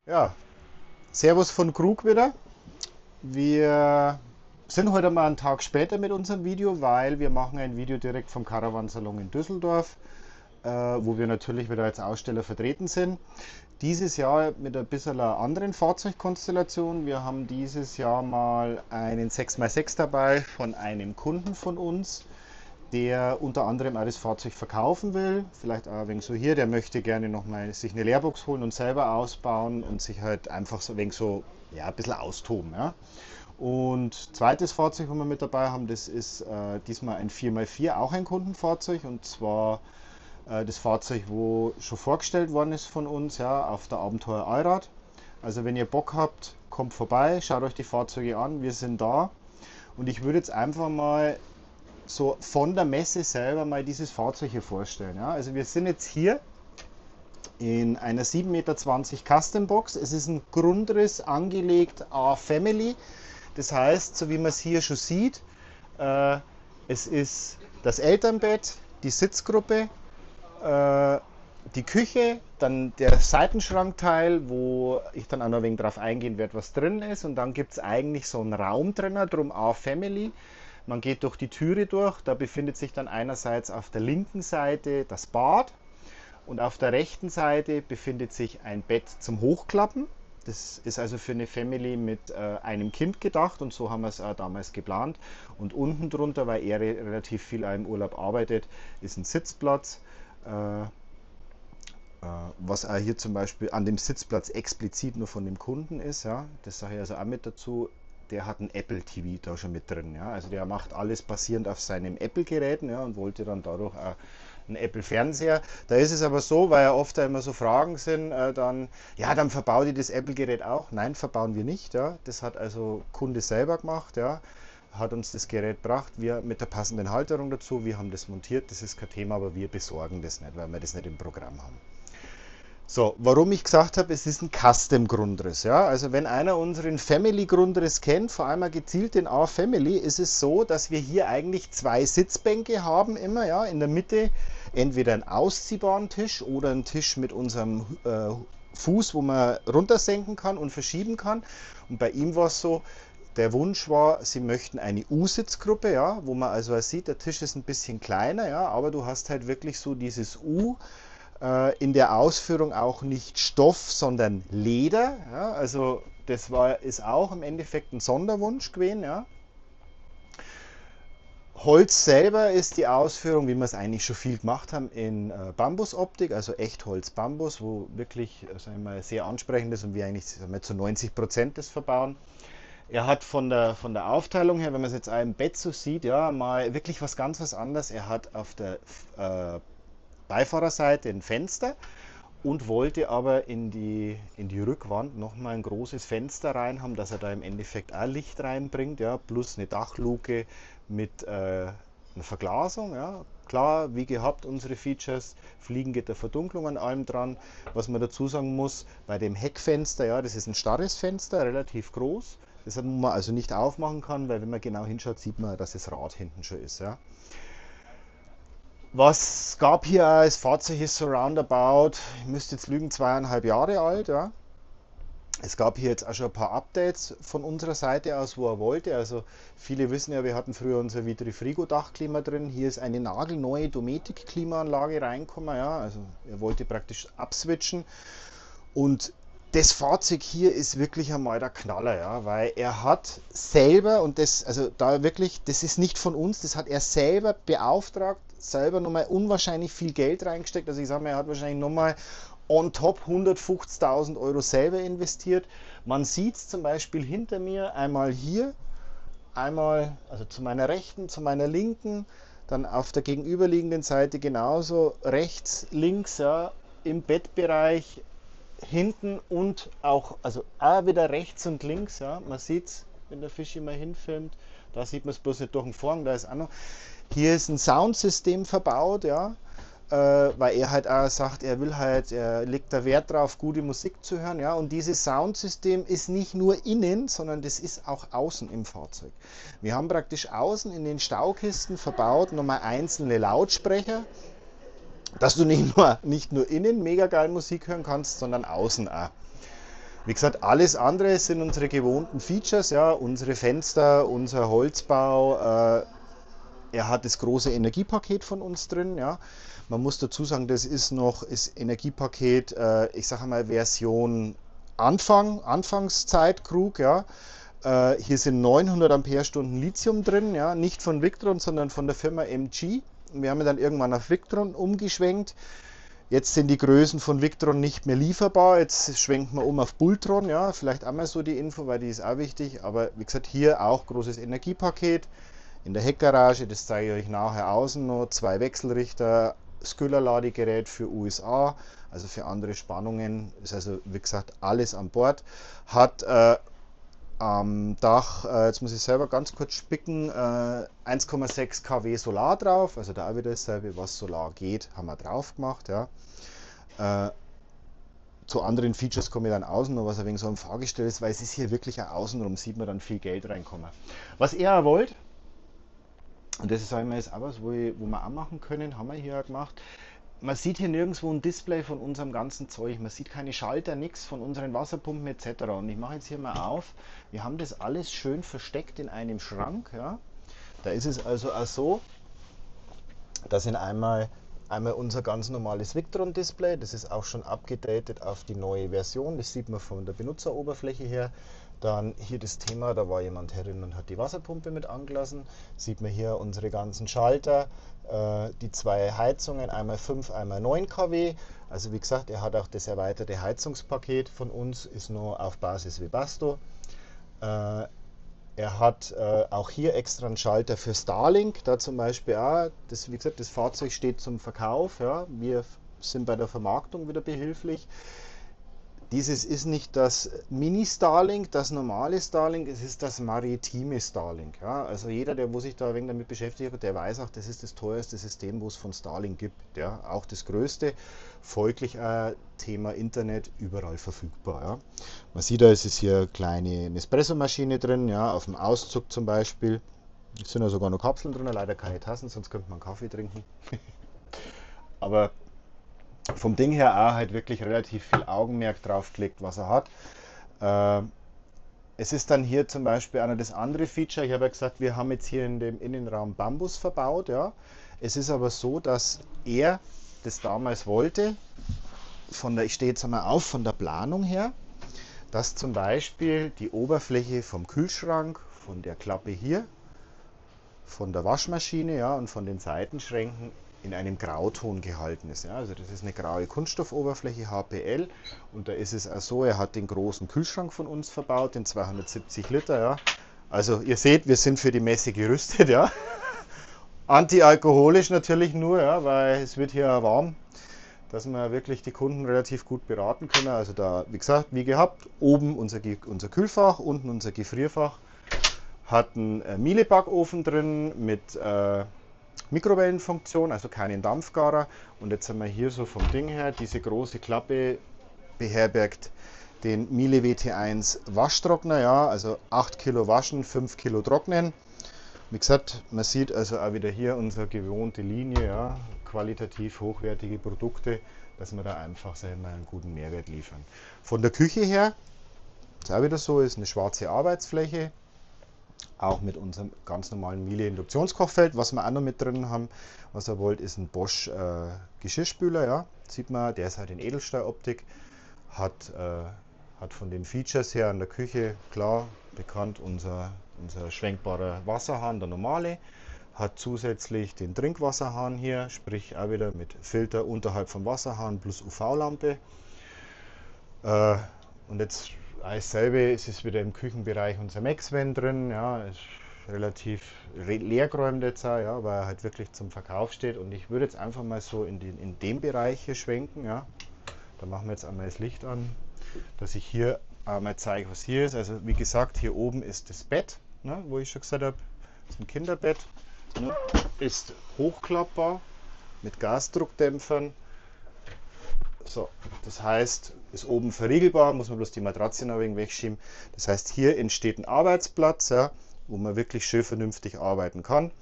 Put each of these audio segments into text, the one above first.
Ja, Servus von Krug wieder. Wir sind heute mal einen Tag später mit unserem Video, weil wir machen ein Video direkt vom Caravansalon in Düsseldorf, wo wir natürlich wieder als Aussteller vertreten sind. Dieses Jahr mit ein bisschen einer anderen Fahrzeugkonstellation. Wir haben dieses Jahr mal einen 6x6 dabei von einem Kunden von uns, der unter anderem auch das Fahrzeug verkaufen will. Vielleicht auch ein wenig so hier, der möchte gerne nochmal sich eine Leerbox holen und selber ausbauen und sich halt einfach so ein wenig so, ja, ein bisschen austoben. Ja. Und zweites Fahrzeug, was wir mit dabei haben, das ist diesmal ein 4x4, auch ein Kundenfahrzeug, und zwar das Fahrzeug, wo schon vorgestellt worden ist von uns, ja, auf der Abenteuer Allrad. Also wenn ihr Bock habt, kommt vorbei, schaut euch die Fahrzeuge an, wir sind da. Und ich würde jetzt einfach mal so von der Messe selber mal dieses Fahrzeug hier vorstellen. Ja? Also wir sind jetzt hier in einer 7,20 Meter Custom Box. Es ist ein Grundriss angelegt A-Family. Das heißt, so wie man es hier schon sieht, äh, es ist das Elternbett, die Sitzgruppe, äh, die Küche, dann der Seitenschrankteil, wo ich dann auch noch ein wenig drauf eingehen werde, was drin ist. Und dann gibt es eigentlich so einen Raum drinnen, drum A-Family. Man geht durch die Türe durch, da befindet sich dann einerseits auf der linken Seite das Bad und auf der rechten Seite befindet sich ein Bett zum Hochklappen. Das ist also für eine Family mit einem Kind gedacht, und so haben wir es damals geplant. Und unten drunter, weil er relativ viel im Urlaub arbeitet, ist ein Sitzplatz. Was auch hier zum Beispiel an dem Sitzplatz explizit nur von dem Kunden ist, ja, das sage ich also auch mit dazu. Der hat ein Apple TV da schon mit drin, ja, also der macht alles basierend auf seinem Apple-Geräten, ja, und wollte dann dadurch auch einen Apple-Fernseher. Da ist es aber so, weil ja oft da immer so Fragen sind, dann, ja, dann verbaut ihr das Apple-Gerät auch? Nein, verbauen wir nicht, ja, das hat also Kunde selber gemacht, ja, hat uns das Gerät gebracht, wir mit der passenden Halterung dazu, wir haben das montiert, das ist kein Thema, aber wir besorgen das nicht, weil wir das nicht im Programm haben. So, warum ich gesagt habe, es ist ein Custom-Grundriss. Ja? Also wenn einer unseren Family-Grundriss kennt, vor allem gezielt den A-Family, ist es so, dass wir hier eigentlich zwei Sitzbänke haben immer. Ja? In der Mitte entweder einen ausziehbaren Tisch oder einen Tisch mit unserem Fuß, wo man runtersenken kann und verschieben kann. Und bei ihm war es so, der Wunsch war, sie möchten eine U-Sitzgruppe, ja, wo man also sieht, der Tisch ist ein bisschen kleiner, ja, aber du hast halt wirklich so dieses U, in der Ausführung auch nicht Stoff, sondern Leder. Ja, also das ist auch im Endeffekt ein Sonderwunsch gewesen. Ja. Holz selber ist die Ausführung, wie wir es eigentlich schon viel gemacht haben, in Bambusoptik, also Echtholz-Bambus, wo wirklich, sagen wir mal, sehr ansprechend ist und wir eigentlich, sagen wir, zu 90% das verbauen. Er hat von der Aufteilung her, wenn man es jetzt auch im Bett so sieht, ja, mal wirklich was ganz was anderes. Er hat auf der Beifahrerseite ein Fenster und wollte aber in die Rückwand nochmal ein großes Fenster rein haben, dass er da im Endeffekt auch Licht reinbringt, ja, plus eine Dachluke mit einer Verglasung. Ja. Klar, wie gehabt, unsere Features, Fliegengitter, Verdunklung an allem dran. Was man dazu sagen muss, bei dem Heckfenster, ja, das ist ein starres Fenster, relativ groß, das man also nicht aufmachen kann, weil wenn man genau hinschaut, sieht man, dass das Rad hinten schon ist. Ja. Was gab hier als Fahrzeug ist so roundabout, ich müsste jetzt lügen, 2,5 Jahre alt. Ja. Es gab hier jetzt auch schon ein paar Updates von unserer Seite aus, wo er wollte. Also viele wissen ja, wir hatten früher unser Vitrifrigo Dachklima drin. Hier ist eine nagelneue Dometic Klimaanlage reingekommen. Ja. Also er wollte praktisch abswitchen. Und das Fahrzeug hier ist wirklich einmal der Knaller, ja, weil er hat selber, und das, also da wirklich, das ist nicht von uns, das hat er selber beauftragt, selber nochmal unwahrscheinlich viel Geld reingesteckt. Also ich sage mal, er hat wahrscheinlich nochmal on top 150.000 Euro selber investiert. Man sieht es zum Beispiel hinter mir, einmal hier, einmal also zu meiner rechten, zu meiner linken, dann auf der gegenüberliegenden Seite genauso, rechts, links, ja, im Bettbereich, hinten und auch, also auch wieder rechts und links, ja, man sieht es, wenn der Fisch immer hinfilmt, da sieht man es bloß nicht durch den Vorhang, da ist auch noch, hier ist ein Soundsystem verbaut, ja, weil er halt auch sagt, er will halt, er legt da Wert drauf, gute Musik zu hören, ja, und dieses Soundsystem ist nicht nur innen, sondern das ist auch außen im Fahrzeug. Wir haben praktisch außen in den Staukisten verbaut nochmal einzelne Lautsprecher, dass du nicht nur innen mega geil Musik hören kannst, sondern außen auch. Wie gesagt, alles andere sind unsere gewohnten Features, ja, unsere Fenster, unser Holzbau. Er hat das große Energiepaket von uns drin, ja. Man muss dazu sagen, das ist noch das Energiepaket, ich sage mal Version Anfangszeit Krug, ja. Hier sind 900 Ampere-Stunden Lithium drin, ja, nicht von Victron, sondern von der Firma MG. Wir haben dann irgendwann auf Victron umgeschwenkt. Jetzt sind die Größen von Victron nicht mehr lieferbar. Jetzt schwenken wir um auf Bultron. Ja, vielleicht einmal so die Info, weil die ist auch wichtig. Aber wie gesagt, hier auch großes Energiepaket. In der Heckgarage, das zeige ich euch nachher außen noch. 2 Wechselrichter, Skyller-Ladegerät für USA, also für andere Spannungen. Ist also, wie gesagt, alles an Bord. Hat am Dach, jetzt muss ich selber ganz kurz spicken, 1,6 kW Solar drauf, also da auch wieder dasselbe, was Solar geht, haben wir drauf gemacht. Ja. Zu anderen Features komme ich dann außen noch, was ein wenig so ein Fahrgestell ist, weil es ist hier wirklich auch außenrum, sieht man dann viel Geld reinkommen. Was ihr auch wollt, und das ist einmal jetzt auch was, wo wir auch machen können, haben wir hier auch gemacht. Man sieht hier nirgendwo ein Display von unserem ganzen Zeug. Man sieht keine Schalter, nichts von unseren Wasserpumpen etc. Und ich mache jetzt hier mal auf. Wir haben das alles schön versteckt in einem Schrank. Ja. Da ist es also auch so, da sind einmal unser ganz normales Victron-Display. Das ist auch schon abgedatet auf die neue Version. Das sieht man von der Benutzeroberfläche her. Dann hier das Thema, da war jemand herin und hat die Wasserpumpe mit angelassen. Sieht man hier unsere ganzen Schalter, die 2 Heizungen, einmal 5, einmal 9 kW. Also wie gesagt, er hat auch das erweiterte Heizungspaket von uns, ist nur auf Basis Webasto. Er hat auch hier extra einen Schalter für Starlink, da zum Beispiel auch, wie gesagt, das Fahrzeug steht zum Verkauf. Ja. Wir sind bei der Vermarktung wieder behilflich. Dieses ist nicht das Mini-Starlink, das normale Starlink, es ist das maritime Starlink. Ja? Also jeder, der sich da ein wenig damit beschäftigt hat, der weiß auch, das ist das teuerste System, wo es von Starlink gibt. Ja? Auch das größte, folglich Thema Internet überall verfügbar. Ja? Man sieht da, es ist hier eine kleine Nespresso-Maschine drin, ja? Auf dem Auszug zum Beispiel. Es sind ja sogar noch Kapseln drin, leider keine Tassen, sonst könnte man Kaffee trinken. Aber vom Ding her auch halt wirklich relativ viel Augenmerk drauf gelegt, was er hat. Es ist dann hier zum Beispiel einer das andere Feature. Ich habe ja gesagt, wir haben jetzt hier in dem Innenraum Bambus verbaut. Ja. Es ist aber so, dass er das damals wollte, ich stehe jetzt einmal auf, von der Planung her, dass zum Beispiel die Oberfläche vom Kühlschrank, von der Klappe hier, von der Waschmaschine, ja, und von den Seitenschränken in einem Grauton gehalten ist. Ja. Also das ist eine graue Kunststoffoberfläche, HPL, und da ist es auch so, er hat den großen Kühlschrank von uns verbaut, den 270 Liter. Ja. Also ihr seht, wir sind für die Messe gerüstet. Ja. Antialkoholisch natürlich nur, ja, weil es wird hier warm, dass wir wirklich die Kunden relativ gut beraten können. Also da, wie gesagt, wie gehabt, oben unser Kühlfach, unten unser Gefrierfach, hat einen Miele-Backofen drin mit Mikrowellenfunktion, also keinen Dampfgarer. Und jetzt haben wir hier so vom Ding her, diese große Klappe beherbergt den Miele WT1 Waschtrockner, ja, also 8 Kilo waschen, 5 Kilo trocknen. Wie gesagt, man sieht also auch wieder hier unsere gewohnte Linie, ja, qualitativ hochwertige Produkte, dass wir da einfach mal einen guten Mehrwert liefern. Von der Küche her, ist auch wieder so, ist eine schwarze Arbeitsfläche, auch mit unserem ganz normalen Miele Induktionskochfeld. Was wir auch noch mit drin haben, was ihr wollt, ist ein Bosch Geschirrspüler. Ja. Sieht man, der ist halt in Edelstahloptik, hat von den Features her an der Küche, klar, bekannt, unser schwenkbarer Wasserhahn, der normale, hat zusätzlich den Trinkwasserhahn hier, sprich auch wieder mit Filter unterhalb vom Wasserhahn plus UV-Lampe. Und jetzt dasselbe, es ist wieder im Küchenbereich unser Max-Van drin, ja, ist relativ leergeräumt jetzt auch, ja, weil er halt wirklich zum Verkauf steht. Und ich würde jetzt einfach mal so in dem Bereich hier schwenken, ja. Da machen wir jetzt einmal das Licht an, dass ich hier einmal zeige, was hier ist. Also wie gesagt, hier oben ist das Bett, ne, wo ich schon gesagt habe, das ist ein Kinderbett, ne, ist hochklappbar mit Gasdruckdämpfern. So, das heißt, ist oben verriegelbar, muss man bloß die Matratze noch ein wenig wegschieben. Das heißt, hier entsteht ein Arbeitsplatz, ja, wo man wirklich schön vernünftig arbeiten kann.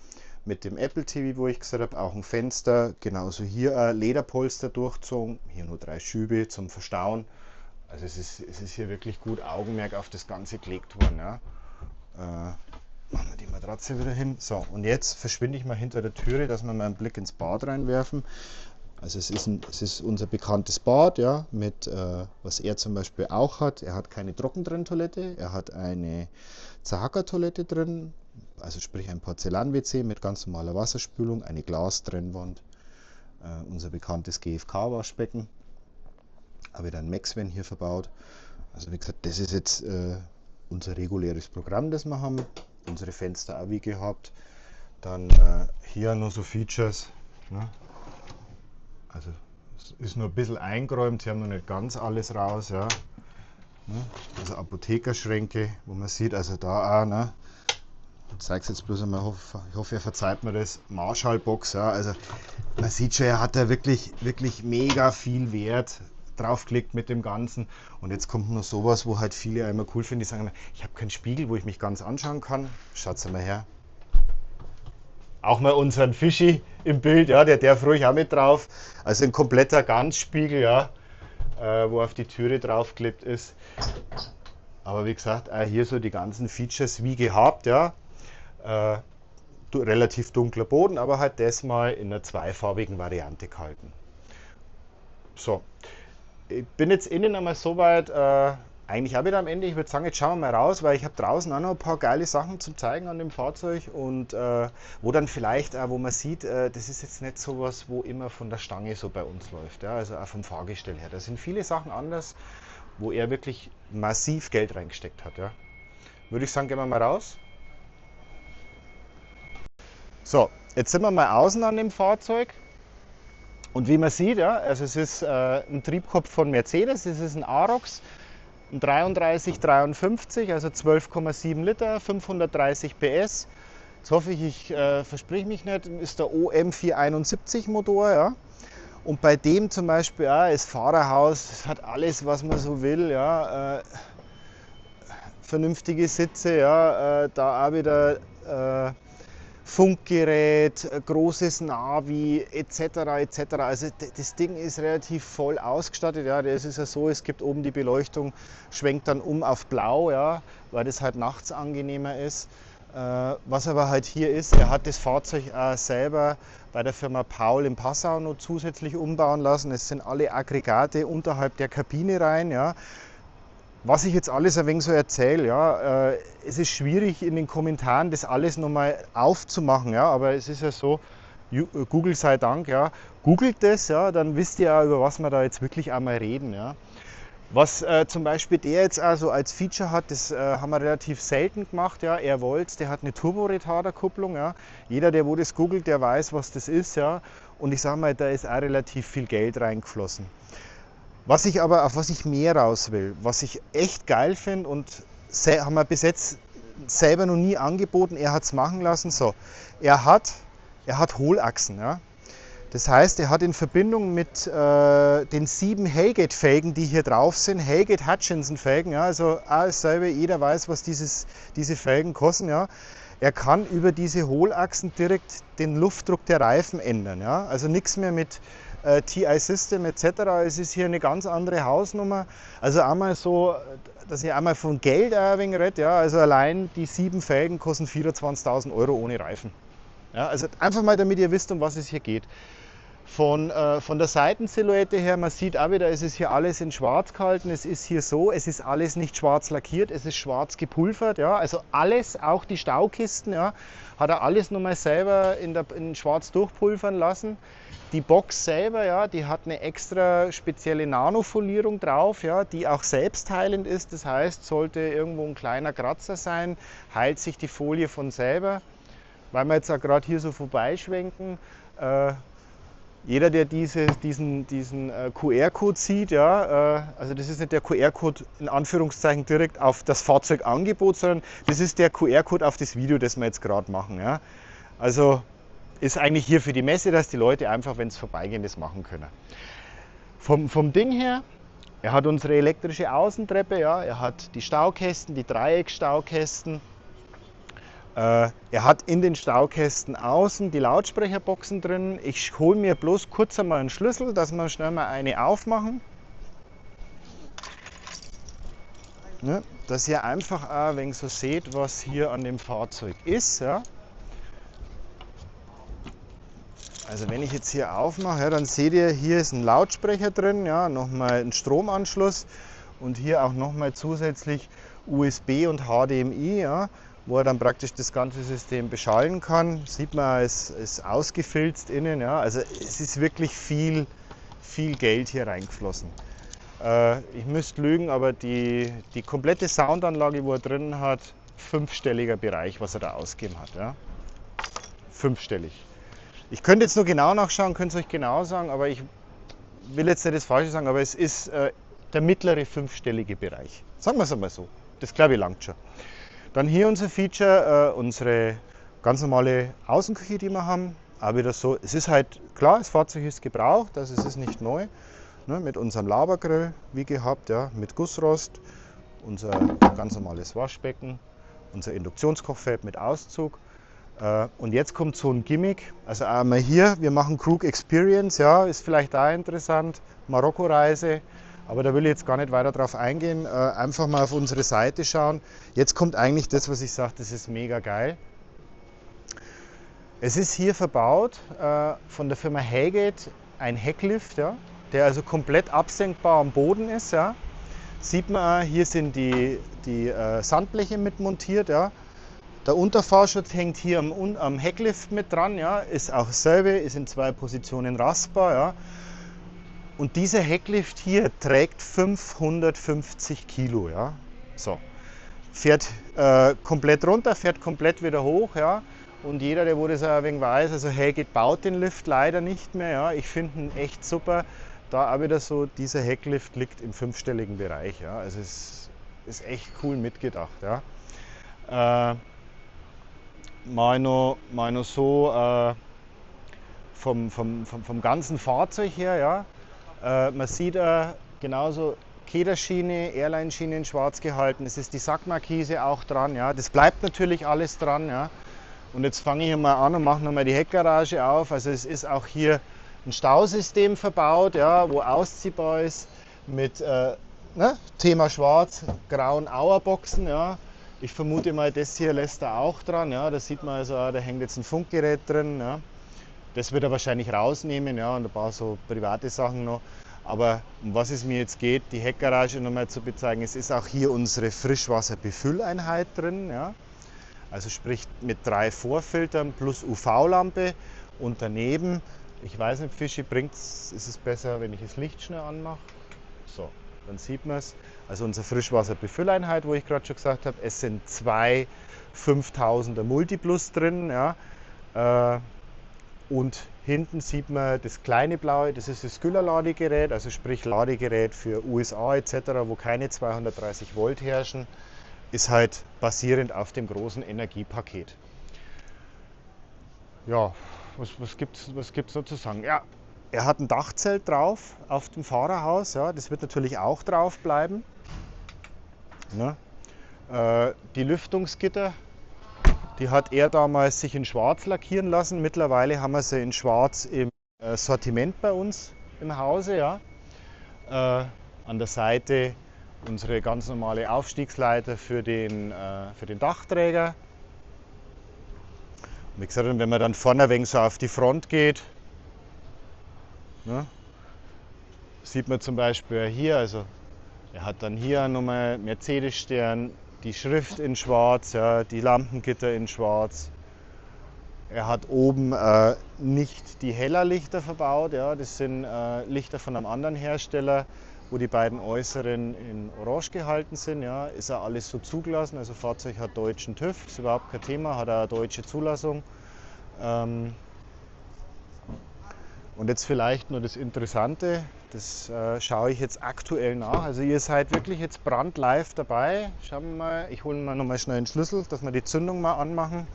Mit dem Apple TV, wo ich gesagt habe, auch ein Fenster, genauso hier ein Lederpolster durchzogen, hier nur 3 Schübe zum Verstauen. Also es ist hier wirklich gut Augenmerk auf das Ganze gelegt worden. Ja. Machen wir die Matratze wieder hin. So, und jetzt verschwinde ich mal hinter der Türe, dass wir mal einen Blick ins Bad reinwerfen. Also es ist unser bekanntes Bad, ja, mit was er zum Beispiel auch hat. Er hat keine Trockentrenntoilette, er hat eine Zahaka-Toilette drin, also sprich ein Porzellan-WC mit ganz normaler Wasserspülung, eine Glastrennwand, unser bekanntes GFK-Waschbecken, habe wieder ein Maxvan hier verbaut. Also wie gesagt, das ist jetzt unser reguläres Programm, das wir haben. Unsere Fenster auch wie gehabt. Dann hier noch so Features. Ne? Also es ist nur ein bisschen eingeräumt, sie haben noch nicht ganz alles raus. Ja? Ne? Also Apothekerschränke, wo man sieht, also da auch. Ne? Ich zeige es jetzt bloß einmal, ich hoffe, ihr verzeiht mir das. Marshall-Box, ja? Also man sieht schon, er hat da wirklich mega viel Wert draufgelegt mit dem Ganzen. Und jetzt kommt noch sowas, wo halt viele einmal cool finden, die sagen, ich habe keinen Spiegel, wo ich mich ganz anschauen kann. Schaut's mal her. Auch mal unseren Fischi im Bild, ja, der darf ruhig auch mit drauf. Also ein kompletter Ganzspiegel, ja, wo auf die Türe draufgeklebt ist. Aber wie gesagt, auch hier so die ganzen Features wie gehabt, ja. Relativ dunkler Boden, aber halt das mal in einer zweifarbigen Variante gehalten. So, ich bin jetzt innen einmal so weit, eigentlich auch wieder am Ende. Ich würde sagen, jetzt schauen wir mal raus, weil ich habe draußen auch noch ein paar geile Sachen zum Zeigen an dem Fahrzeug und wo dann vielleicht, wo man sieht, das ist jetzt nicht so was, wo immer von der Stange so bei uns läuft, ja? Also auch vom Fahrgestell her. Da sind viele Sachen anders, wo er wirklich massiv Geld reingesteckt hat. Ja? Würde ich sagen, gehen wir mal raus. So, jetzt sind wir mal außen an dem Fahrzeug. Und wie man sieht, ja, also es ist ein Triebkopf von Mercedes, es ist ein Arox, ein 3353, also 12,7 Liter, 530 PS. Jetzt hoffe ich, ich versprich mich nicht, ist der OM471 Motor. Ja. Und bei dem zum Beispiel, ja, ist Fahrerhaus, es hat alles, was man so will. Ja, vernünftige Sitze, ja, da auch wieder Funkgerät, großes Navi etc. etc. Also das Ding ist relativ voll ausgestattet. Ja, das ist ja so, es gibt oben die Beleuchtung, schwenkt dann um auf blau, ja, weil das halt nachts angenehmer ist. Was aber halt hier ist, er hat das Fahrzeug selber bei der Firma Paul in Passau noch zusätzlich umbauen lassen. Es sind alle Aggregate unterhalb der Kabine rein. Ja. Was ich jetzt alles ein wenig so erzähle, ja, es ist schwierig in den Kommentaren das alles nochmal aufzumachen, ja, aber es ist ja so, Google sei Dank, ja, googelt das, ja, dann wisst ihr ja, über was wir da jetzt wirklich einmal reden, ja. Was zum Beispiel der jetzt also als Feature hat, das haben wir relativ selten gemacht, ja, Airvolts, der hat eine Turboretarderkupplung, ja. Jeder, der wo das googelt, der weiß, was das ist, ja, und ich sage mal, da ist auch relativ viel Geld reingeflossen. Was ich aber, auf was ich mehr raus will, was ich echt geil finde und haben wir bis jetzt selber noch nie angeboten, er hat es machen lassen, so, er hat Hohlachsen, ja. Das heißt, er hat in Verbindung mit den 7 Heygate-Felgen, die hier drauf sind, Heygate-Hutchinson-Felgen, ja, also alles selber, jeder weiß, was diese Felgen kosten, ja. Er kann über diese Hohlachsen direkt den Luftdruck der Reifen ändern, ja. Also nichts mehr mit TI-System etc. Es ist hier eine ganz andere Hausnummer. Also einmal so, dass ich einmal von Geld ein wenig rede, ja. Also allein die 7 Felgen kosten 24.000 € ohne Reifen. Ja, also einfach mal, damit ihr wisst, um was es hier geht. Von der Seitensilhouette her, man sieht auch wieder, es ist hier alles in schwarz gehalten. Es ist hier so, es ist alles nicht schwarz lackiert, es ist schwarz gepulvert. Ja, also alles, auch die Staukisten, ja, hat er alles nochmal selber in schwarz durchpulvern lassen. Die Box selber, ja, die hat eine extra spezielle Nanofolierung drauf, ja, die auch selbstheilend ist. Das heißt, sollte irgendwo ein kleiner Kratzer sein, heilt sich die Folie von selber. Weil wir jetzt auch gerade hier so vorbeischwenken, jeder, der diesen QR-Code sieht, ja, also das ist nicht der QR-Code in Anführungszeichen direkt auf das Fahrzeugangebot, sondern das ist der QR-Code auf das Video, das wir jetzt gerade machen. Ja. Also ist eigentlich hier für die Messe, dass die Leute einfach, wenn es vorbeigehen, das machen können. Vom Ding her, er hat unsere elektrische Außentreppe, ja, er hat die Staukästen, die Dreieckstaukästen. Er hat in den Staukästen außen die Lautsprecherboxen drin. Ich hole mir bloß kurz einmal einen Schlüssel, dass wir schnell mal eine aufmachen. Ne? Dass ihr einfach auch ein wenig so seht, was hier an dem Fahrzeug ist. Ja? Also wenn ich jetzt hier aufmache, ja, dann seht ihr, hier ist ein Lautsprecher drin, ja, nochmal ein Stromanschluss und hier auch nochmal zusätzlich USB und HDMI, ja, wo er dann praktisch das ganze System beschallen kann. Sieht man, es ist ausgefilzt innen. Ja. Also es ist wirklich viel Geld hier reingeflossen. Ich müsste lügen, aber die komplette Soundanlage, wo er drin hat, fünfstelliger Bereich, was er da ausgegeben hat. Ja. Fünfstellig. Ich könnte jetzt nur genau nachschauen, könnte es euch genau sagen, aber ich will jetzt nicht das Falsche sagen, aber es ist der mittlere fünfstellige Bereich. Sagen wir es einmal so. Das glaube ich langt schon. Dann hier unser Feature, unsere ganz normale Außenküche, die wir haben. Auch wieder so, es ist halt klar, das Fahrzeug ist gebraucht, also es ist nicht neu. Ne, mit unserem Labergrill, wie gehabt, ja, mit Gussrost, unser ganz normales Waschbecken, unser Induktionskochfeld mit Auszug. Und jetzt kommt so ein Gimmick, also einmal hier, wir machen Krug Experience, ja, ist vielleicht da interessant, Marokko-Reise, aber da will ich jetzt gar nicht weiter drauf eingehen, einfach mal auf unsere Seite schauen. Jetzt kommt eigentlich das, was ich sage, das ist mega geil. Es ist hier verbaut von der Firma Haygate ein Hecklift, ja, der also komplett absenkbar am Boden ist. Ja. Sieht man, hier sind die Sandbleche mit montiert. Ja. Der Unterfahrschutz hängt hier am Hecklift mit dran, ja. Ist auch dasselbe, ist in 2 Positionen rastbar. Ja. Und dieser Hecklift hier trägt 550 Kilo. Ja. So. Fährt komplett runter, fährt komplett wieder hoch. Ja. Und jeder, der das ein wenig weiß, also Haygate baut den Lift leider nicht mehr. Ja. Ich finde ihn echt super. Da auch wieder so, dieser Hecklift liegt im fünfstelligen Bereich. Ja. Also es ist echt cool mitgedacht. Ja. Mal noch so vom ganzen Fahrzeug her. Ja. Man sieht genauso Kederschiene, Airline-Schiene in schwarz gehalten. Es ist die Sackmarkise auch dran. Ja. Das bleibt natürlich alles dran. Ja. Und jetzt fange ich hier mal an und mache nochmal die Heckgarage auf. Also es ist auch hier ein Stausystem verbaut, ja, wo ausziehbar ist mit Thema Schwarz, grauen Auerboxen. Ja. Ich vermute mal, das hier lässt er auch dran. Ja. Da sieht man also, da hängt jetzt ein Funkgerät drin. Ja. Das wird er wahrscheinlich rausnehmen, ja, und ein paar so private Sachen noch. Aber um was es mir jetzt geht, die Heckgarage nochmal zu bezeigen, es ist auch hier unsere Frischwasserbefülleinheit drin. Ja. Also sprich mit 3 Vorfiltern plus UV-Lampe und daneben, ich weiß nicht, Fischi, ist es besser, wenn ich das Licht schnell anmache? So, dann sieht man es. Also unsere Frischwasserbefülleinheit, wo ich gerade schon gesagt habe, es sind 2 5000er Multiplus drin. Ja. Und hinten sieht man das kleine blaue, das ist das Skylla-Ladegerät, also sprich Ladegerät für USA etc., wo keine 230 Volt herrschen. Ist halt basierend auf dem großen Energiepaket. Ja, was gibt's noch zu sagen? Ja, er hat ein Dachzelt drauf auf dem Fahrerhaus, ja, das wird natürlich auch drauf bleiben. Ja. Die Lüftungsgitter, die hat er damals sich in Schwarz lackieren lassen. Mittlerweile haben wir sie in Schwarz im Sortiment bei uns im Hause. Ja. An der Seite unsere ganz normale Aufstiegsleiter für den Dachträger. Und wie gesagt, wenn man dann vorne ein wenig so auf die Front geht, ne, sieht man zum Beispiel hier, also er hat dann hier nochmal Mercedes-Stern, die Schrift in schwarz, ja, die Lampengitter in schwarz. Er hat oben nicht die Hellerlichter verbaut, ja, das sind Lichter von einem anderen Hersteller, wo die beiden äußeren in Orange gehalten sind. Ja. Ist ja alles so zugelassen, also Fahrzeug hat deutschen TÜV, ist überhaupt kein Thema, hat eine deutsche Zulassung. Und jetzt vielleicht nur das Interessante, das schaue ich jetzt aktuell nach. Also ihr seid wirklich jetzt brandlive dabei. Schauen wir mal, ich hole mal noch mal schnell einen Schlüssel, dass wir die Zündung mal anmachen.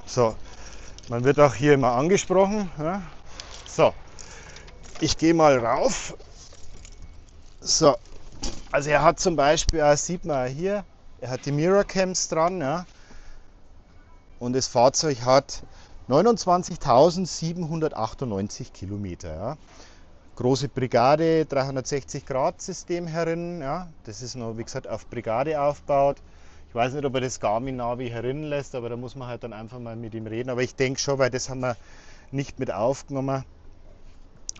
So, man wird auch hier immer angesprochen. Ja. So, ich gehe mal rauf. So, also er hat zum Beispiel, sieht man hier, er hat die Mirror Cams dran. Ja. Und das Fahrzeug hat 29.798 Kilometer. Ja. Große Brigade, 360-Grad-System herin. Ja. Das ist noch, wie gesagt, auf Brigade aufgebaut. Ich weiß nicht, ob er das Garmin-Navi herinnen lässt, aber da muss man halt dann einfach mal mit ihm reden. Aber ich denke schon, weil das haben wir nicht mit aufgenommen.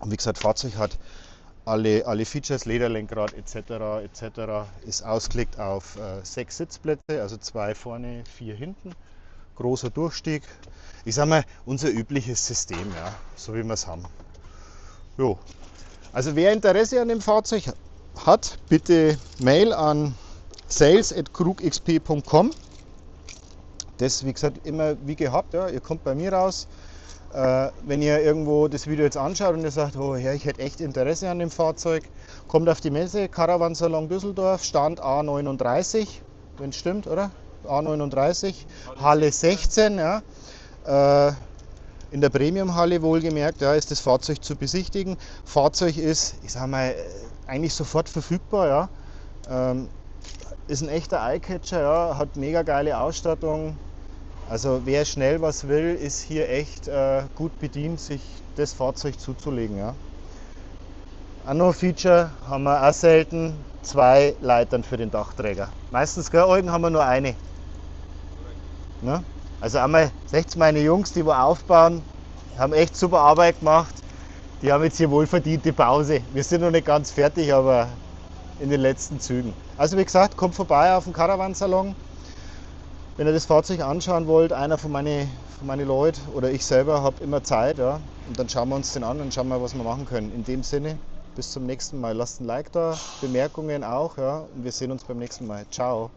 Und wie gesagt, Fahrzeug hat alle Features, Lederlenkrad etc. ist ausgelegt auf 6 Sitzplätze, also 2 vorne, 4 hinten. Großer Durchstieg. Ich sag mal, unser übliches System, ja, so wie wir es haben. Jo. Also wer Interesse an dem Fahrzeug hat, bitte Mail an sales@krugxp.com. Das, wie gesagt, immer wie gehabt, ja, ihr kommt bei mir raus. Wenn ihr irgendwo das Video jetzt anschaut und ihr sagt, oh Herr, ich hätte echt Interesse an dem Fahrzeug, kommt auf die Messe, Caravansalon Düsseldorf, Stand A39, wenn es stimmt, oder? A39, Halle 16, ja. In der Premium-Halle wohlgemerkt, ja, ist das Fahrzeug zu besichtigen. Fahrzeug ist, ich sag mal, eigentlich sofort verfügbar, ja. Ist ein echter Eyecatcher, ja, hat mega geile Ausstattung. Also wer schnell was will, ist hier echt gut bedient, sich das Fahrzeug zuzulegen. Ja. Auch noch ein Feature haben wir auch selten, 2 Leitern für den Dachträger. Meistens haben wir nur eine. Ne? Also einmal, seht meine Jungs, die wo aufbauen, haben echt super Arbeit gemacht. Die haben jetzt hier wohlverdiente Pause. Wir sind noch nicht ganz fertig, aber in den letzten Zügen. Also wie gesagt, kommt vorbei auf den Caravansalon. Wenn ihr das Fahrzeug anschauen wollt, einer von meinen Leuten oder ich selber habe immer Zeit, ja, und dann schauen wir uns den an und schauen mal, was wir machen können. In dem Sinne, bis zum nächsten Mal. Lasst ein Like da, Bemerkungen auch, ja, und wir sehen uns beim nächsten Mal. Ciao.